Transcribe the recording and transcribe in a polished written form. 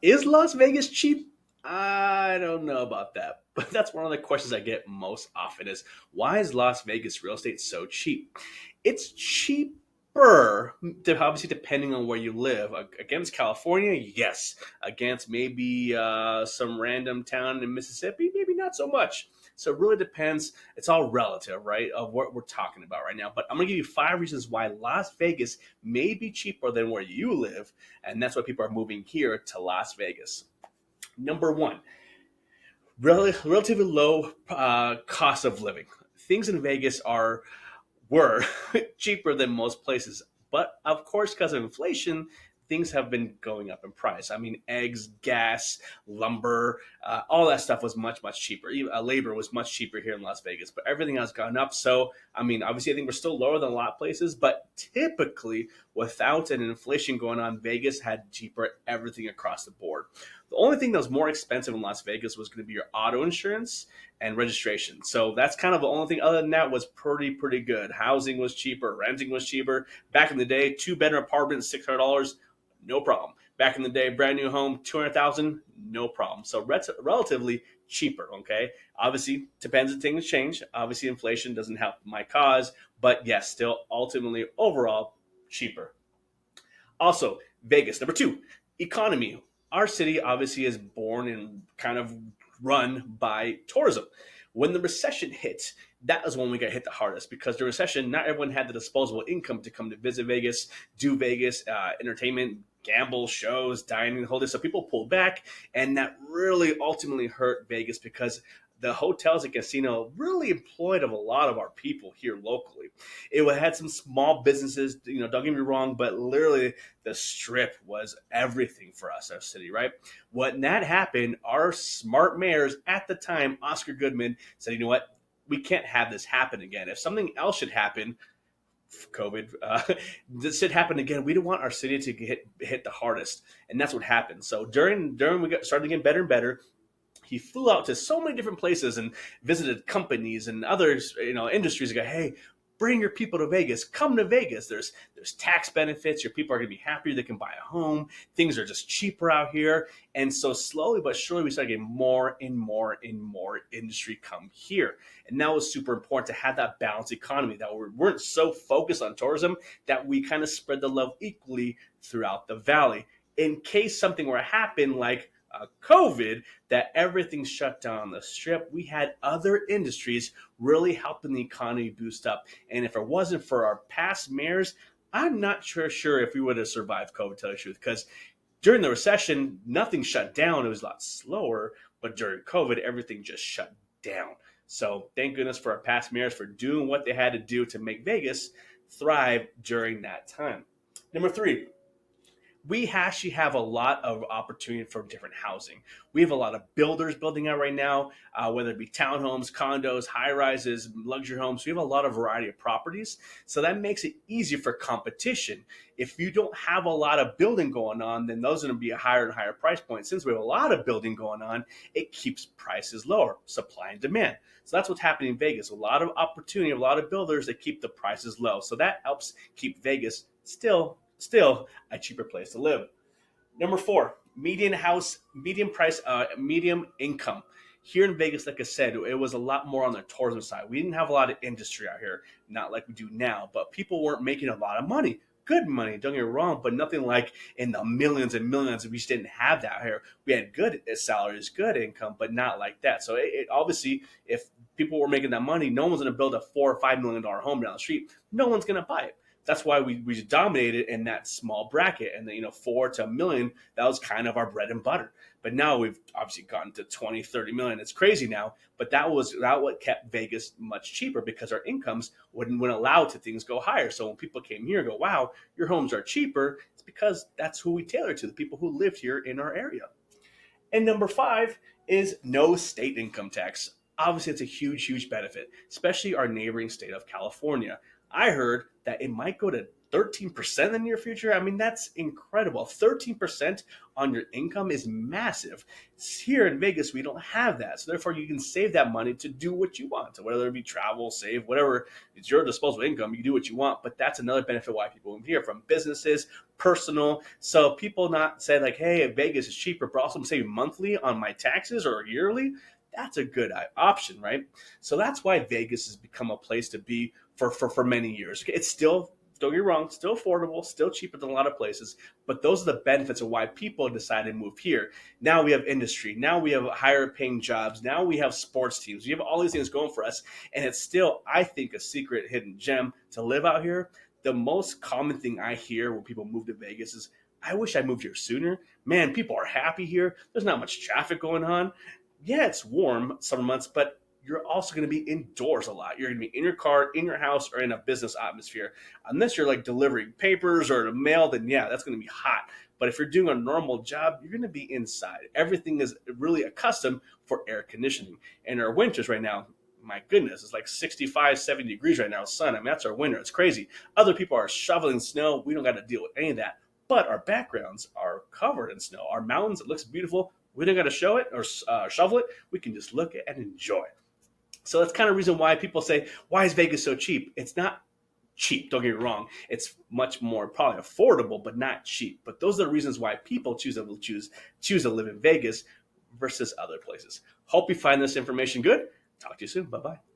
Is Las Vegas cheap? I don't know about that. But that's one of the questions I get most often is why is Las Vegas real estate so cheap? It's cheaper, obviously depending on where you live. Against California, yes. Against maybe some random town in Mississippi, maybe not so much. So it really depends. It's all relative, right, of what we're talking about right now. But I'm going to give you 5 reasons why Las Vegas may be cheaper than where you live, and that's why people are moving here to Las Vegas. Number one, relatively low cost of living. Things in Vegas are were cheaper than most places, but of course, because of inflation, things have been going up in price. I mean, eggs, gas, lumber, all that stuff was much cheaper. Even, labor was much cheaper here in Las Vegas, but everything has gone up. So, I mean, obviously, I think we're still lower than a lot of places, but typically, without an inflation going on, Vegas had cheaper everything across the board. The only thing that was more expensive in Las Vegas was going to be your auto insurance and registration. So that's kind of the only thing. Other than that, was pretty good. Housing was cheaper, renting was cheaper. Back in the day, two-bedroom apartment, $600, no problem. Back in the day, brand new home, 200,000, no problem. So relatively cheaper. Okay, obviously depends if things change. Obviously, inflation doesn't help my cause, but yes, still ultimately overall cheaper. Also, Vegas. Number two, economy. Our city obviously is born and kind of run by tourism. When the recession hit, that is when we got hit the hardest because the recession, not everyone had the disposable income to come to visit Vegas, do Vegas, entertainment, gamble, shows, dining, the whole day. So people pulled back, and that really ultimately hurt Vegas because the hotels and casino really employed a lot of our people here locally. It had some small businesses, don't get me wrong, but literally the strip was everything for us, our city, right? When that happened, our smart mayors at the time, Oscar Goodman, said, you know what? We can't have this happen again. If something else should happen, COVID, this should happen again. We don't want our city to hit the hardest, and that's what happened. So during we got started getting better and better. He flew out to so many different places and visited companies and others, industries. And go, hey, bring your people to Vegas. Come to Vegas. There's tax benefits. Your people are going to be happier. They can buy a home. Things are just cheaper out here. And so slowly but surely, we started getting more and more and more industry come here. And that was super important to have that balanced economy. That we weren't so focused on tourism that we kind of spread the love equally throughout the valley. In case something were to happen, like COVID, that everything shut down on the strip, we had other industries really helping the economy boost up. And if it wasn't for our past mayors, I'm not sure if we would have survived COVID, to tell you the truth, because during the recession, nothing shut down. It was a lot slower, but during COVID, everything just shut down. So thank goodness for our past mayors for doing what they had to do to make Vegas thrive during that time. Number three, we actually have a lot of opportunity for different housing. We have a lot of builders building out right now, whether it be townhomes, condos, high rises, luxury homes. We have a lot of variety of properties. So that makes it easier for competition. If you don't have a lot of building going on, then those are going to be a higher and higher price point. Since we have a lot of building going on, it keeps prices lower, supply and demand. So that's what's happening in Vegas. A lot of opportunity, a lot of builders that keep the prices low. So that helps keep Vegas still a cheaper place to live. Number four, medium price, medium income. Here in Vegas, like I said, it was a lot more on the tourism side. We didn't have a lot of industry out here, not like we do now, but people weren't making a lot of money. Good money, don't get me wrong, but nothing like in the millions and millions. We just didn't have that here. We had good salaries, good income, but not like that. So it obviously, if people were making that money, no one's going to build a $4 or $5 million home down the street. No one's going to buy it. That's why we dominated in that small bracket, and then 4 to 1 million, that was kind of our bread and butter. But now we've obviously gotten to 20, 30 million. It's crazy now, but that was what kept Vegas much cheaper because our incomes wouldn't allow to things go higher. So when people came here and go, wow, your homes are cheaper, it's because that's who we tailor to, the people who lived here in our area. And number five is no state income tax. Obviously, it's a huge benefit, especially our neighboring state of California. I heard that it might go to 13% in the near future. I mean, that's incredible. 13% on your income is massive. Here in Vegas, we don't have that. So therefore, you can save that money to do what you want, whether it be travel, save, whatever. It's your disposable income. You do what you want. But that's another benefit why people move here, from businesses, personal. So people not say like, hey, Vegas is cheaper, but also I'm saving monthly on my taxes or yearly. That's a good option, right? So that's why Vegas has become a place to be for many years. It's still, don't get me wrong, still affordable, still cheaper than a lot of places, but those are the benefits of why people decide to move here. Now we have industry, now we have higher paying jobs, now we have sports teams, we have all these things going for us, and it's still, I think, a secret hidden gem to live out here. The most common thing I hear when people move to Vegas is, I wish I moved here sooner. Man, people are happy here. There's not much traffic going on. Yeah, it's warm summer months, but you're also going to be indoors a lot. You're going to be in your car, in your house, or in a business atmosphere. Unless you're like delivering papers or mail, then yeah, that's going to be hot. But if you're doing a normal job, you're going to be inside. Everything is really accustomed for air conditioning. And our winters right now, my goodness, it's like 65, 70 degrees right now, sun. I mean, that's our winter. It's crazy. Other people are shoveling snow. We don't got to deal with any of that. But our backgrounds are covered in snow. Our mountains, it looks beautiful. We don't got to show it or shovel it. We can just look at it and enjoy it. So that's kind of the reason why people say, why is Vegas so cheap? It's not cheap, don't get me wrong. It's much more probably affordable, but not cheap. But those are the reasons why people choose to live in Vegas versus other places. Hope you find this information good. Talk to you soon. Bye-bye.